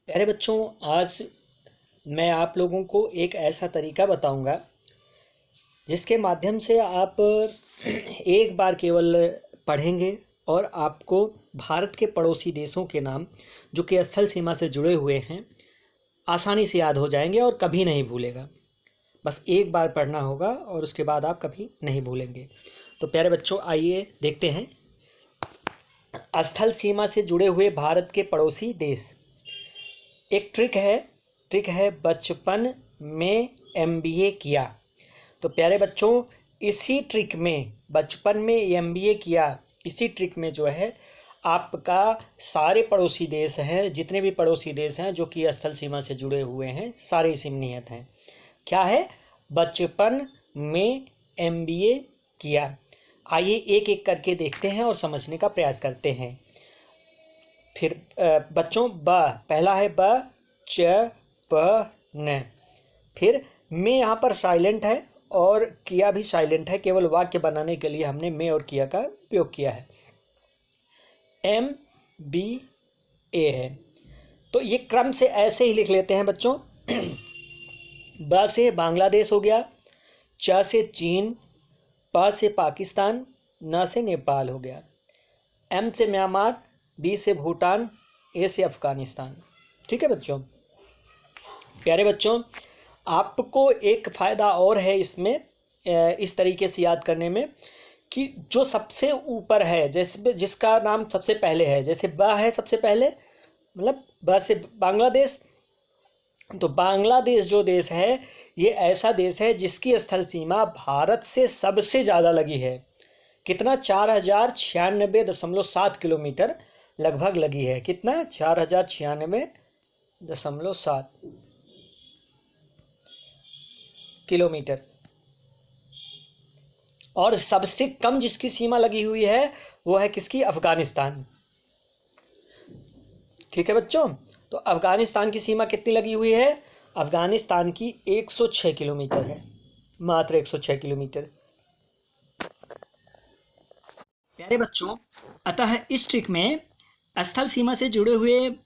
प्यारे बच्चों, आज मैं आप लोगों को एक ऐसा तरीका बताऊंगा जिसके माध्यम से आप एक बार केवल पढ़ेंगे और आपको भारत के पड़ोसी देशों के नाम जो कि स्थल सीमा से जुड़े हुए हैं आसानी से याद हो जाएंगे और कभी नहीं भूलेगा। बस एक बार पढ़ना होगा और उसके बाद आप कभी नहीं भूलेंगे। तो प्यारे बच्चों, आइए देखते हैं। स्थल सीमा से जुड़े हुए भारत के पड़ोसी देश। एक ट्रिक है बचपन में एमबीए किया। तो प्यारे बच्चों, इसी ट्रिक में बचपन में एमबीए किया, इसी ट्रिक में जो है आपका सारे पड़ोसी देश हैं, जितने भी पड़ोसी देश हैं जो कि स्थल सीमा से जुड़े हुए हैं, सारे इसी में नियत हैं। क्या है? बचपन में एमबीए किया। आइए एक एक करके देखते हैं और समझने का प्रयास करते हैं। फिर बच्चों, पहला है ब च प न। फिर में यहाँ पर साइलेंट है और किया भी साइलेंट है, केवल वाक्य बनाने के लिए हमने में और किया का उपयोग किया है। एम बी ए है, तो ये क्रम से ऐसे ही लिख लेते हैं बच्चों। ब से बांग्लादेश हो गया, च से चीन, प से पाकिस्तान, न से नेपाल हो गया, एम से म्यांमार, बी से भूटान, ए से अफगानिस्तान। ठीक है बच्चों। प्यारे बच्चों, आपको एक फ़ायदा और है इसमें, इस तरीके से याद करने में, कि जो सबसे ऊपर है, जैसे जिसका नाम सबसे पहले है, जैसे ब है सबसे पहले, मतलब ब से बांग्लादेश, तो बांग्लादेश जो देश है ये ऐसा देश है जिसकी स्थल सीमा भारत से सबसे ज़्यादा लगी है। कितना? 4096.7 किलोमीटर लगभग लगी है। कितना? 4096.7 किलोमीटर। और सबसे कम जिसकी सीमा लगी हुई है वो है किसकी? अफगानिस्तान। ठीक है बच्चों, तो अफगानिस्तान की सीमा कितनी लगी हुई है? अफगानिस्तान की 106 किलोमीटर है, मात्र 106 किलोमीटर। प्यारे बच्चों, अतः इस ट्रिक में स्थल सीमा से जुड़े हुए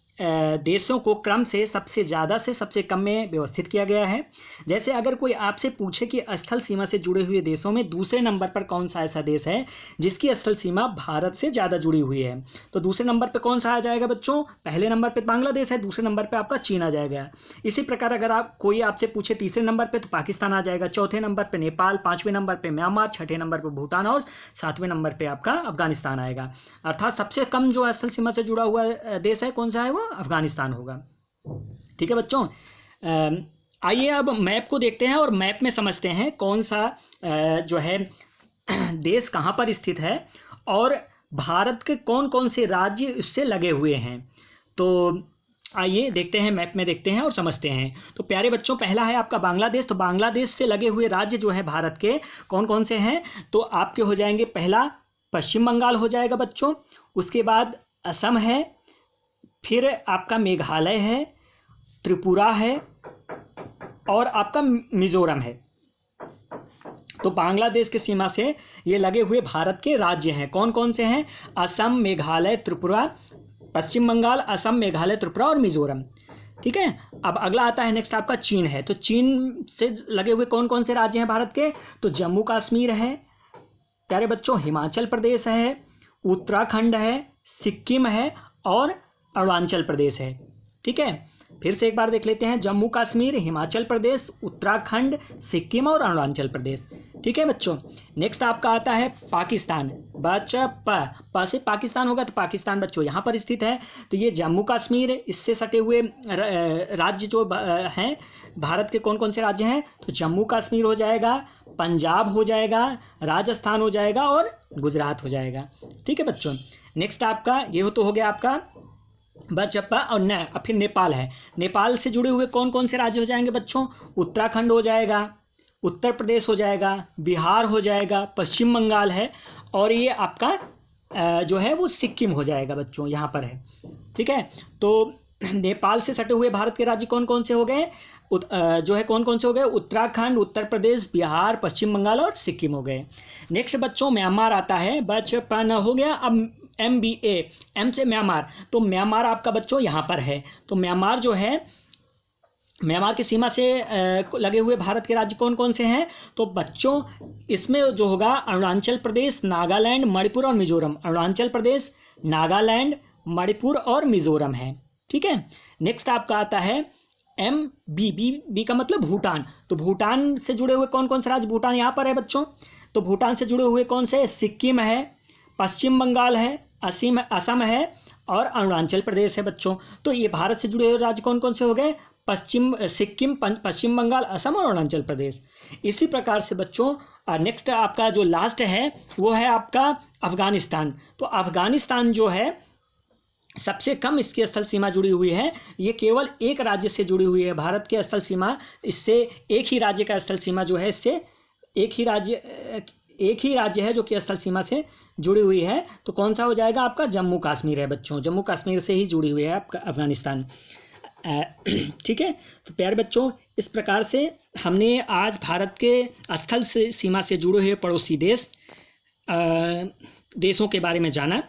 देशों को क्रम से सबसे ज़्यादा से सबसे कम में व्यवस्थित किया गया है। जैसे अगर कोई आपसे पूछे कि स्थल सीमा से जुड़े हुए देशों में दूसरे नंबर पर कौन सा ऐसा देश है जिसकी स्थल सीमा भारत से ज़्यादा जुड़ी हुई है, तो दूसरे नंबर पर कौन सा आ जाएगा बच्चों? पहले नंबर पर बांग्लादेश है, दूसरे नंबर पर आपका चीन आ जाएगा। इसी प्रकार अगर कोई आपसे पूछे तीसरे नंबर पर, तो पाकिस्तान आ जाएगा, चौथे नंबर पर नेपाल, पाँचवें नंबर पर म्यांमार, छठे नंबर पर भूटान और सातवें नंबर पर आपका अफगानिस्तान आएगा। अर्थात सबसे कम जो स्थल सीमा से जुड़ा हुआ देश है, कौन सा है? वो अफगानिस्तान होगा। ठीक है बच्चों, आइए अब मैप को देखते हैं और मैप में समझते हैं कौन सा जो है देश कहाँ पर स्थित है और भारत के कौन कौन से राज्य इससे लगे हुए हैं। तो आइए देखते हैं, मैप में देखते हैं और समझते हैं। तो प्यारे बच्चों, पहला है आपका बांग्लादेश। तो बांग्लादेश से लगे हुए राज्य जो है भारत के कौन कौन से हैं? तो आपके हो जाएंगे, पहला पश्चिम बंगाल हो जाएगा बच्चों, उसके बाद असम है, फिर आपका मेघालय है, त्रिपुरा है और आपका मिजोरम है। तो बांग्लादेश की सीमा से ये लगे हुए भारत के राज्य हैं। कौन कौन से हैं? असम, मेघालय, त्रिपुरा, पश्चिम बंगाल, असम, मेघालय, त्रिपुरा और मिजोरम। ठीक है। अब अगला आता है नेक्स्ट आपका चीन है। तो चीन से लगे हुए कौन कौन से राज्य हैं भारत के? तो जम्मू कश्मीर है प्यारे बच्चों, हिमाचल प्रदेश है, उत्तराखंड है, सिक्किम है और अरुणाचल प्रदेश है। ठीक है, फिर से एक बार देख लेते हैं। जम्मू कश्मीर, हिमाचल प्रदेश, उत्तराखंड, सिक्किम और अरुणाचल प्रदेश। ठीक है बच्चों। नेक्स्ट आपका आता है पाकिस्तान। बच्चा प से पाकिस्तान होगा, तो पाकिस्तान बच्चों यहाँ पर स्थित है। तो ये जम्मू कश्मीर, इससे सटे हुए राज्य जो हैं भारत के, कौन कौन से राज्य हैं? तो जम्मू कश्मीर हो जाएगा, पंजाब हो जाएगा, राजस्थान हो जाएगा और गुजरात हो जाएगा। ठीक है बच्चों। नेक्स्ट आपका ये तो हो गया आपका बचप्पा और न। अब फिर नेपाल है। नेपाल से जुड़े हुए कौन कौन से राज्य हो जाएंगे बच्चों? उत्तराखंड हो जाएगा, उत्तर प्रदेश हो जाएगा, बिहार हो जाएगा, पश्चिम बंगाल है और ये आपका जो है वो सिक्किम हो जाएगा बच्चों, यहाँ पर है। ठीक है, तो नेपाल से सटे हुए भारत के राज्य कौन कौन से हो गए? जो है कौन कौन से हो गए? उत्तराखंड, उत्तर प्रदेश, बिहार, पश्चिम बंगाल और सिक्किम हो गए। नेक्स्ट बच्चों म्यांमार आता है। बचपन हो गया। अब MBA, M से म्यांमार, तो म्यांमार आपका बच्चों यहाँ पर है। तो म्यांमार जो है, म्यांमार की सीमा से लगे हुए भारत के राज्य कौन कौन से हैं? तो बच्चों इसमें जो होगा अरुणाचल प्रदेश, नागालैंड, मणिपुर और मिजोरम। अरुणाचल प्रदेश, नागालैंड, मणिपुर और मिजोरम है। ठीक है। नेक्स्ट आपका आता है MB का मतलब भूटान। तो भूटान से जुड़े हुए कौन कौन से राज्य? भूटान यहाँ पर है बच्चों। तो भूटान से जुड़े हुए कौन से? सिक्किम है, पश्चिम बंगाल है, असम है और अरुणाचल प्रदेश है बच्चों। तो ये भारत से जुड़े हुए राज्य कौन कौन से हो गए? सिक्किम, पश्चिम बंगाल, असम और अरुणाचल प्रदेश। इसी प्रकार से बच्चों नेक्स्ट आपका जो लास्ट है वो है आपका अफगानिस्तान। तो अफगानिस्तान जो है सबसे कम इसकी स्थल सीमा जुड़ी हुई है। ये केवल एक राज्य से जुड़ी हुई है। भारत के स्थल सीमा इससे, एक ही राज्य का स्थल सीमा जो है इससे, एक ही राज्य है जो कि स्थल सीमा से जुड़ी हुई है। तो कौन सा हो जाएगा? आपका जम्मू कश्मीर है बच्चों। जम्मू कश्मीर से ही जुड़ी हुई है आपका अफगानिस्तान। ठीक है। तो प्यारे बच्चों, इस प्रकार से हमने आज भारत के स्थल से सीमा से जुड़े हुए पड़ोसी देशों के बारे में जाना।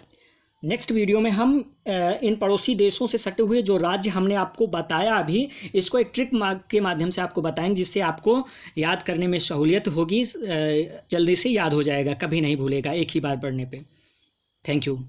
नेक्स्ट वीडियो में हम इन पड़ोसी देशों से सटे हुए जो राज्य हमने आपको बताया अभी, इसको एक ट्रिक के माध्यम से आपको बताएंगे, जिससे आपको याद करने में सहूलियत होगी, जल्दी से याद हो जाएगा, कभी नहीं भूलेगा एक ही बार पढ़ने पे। Thank you.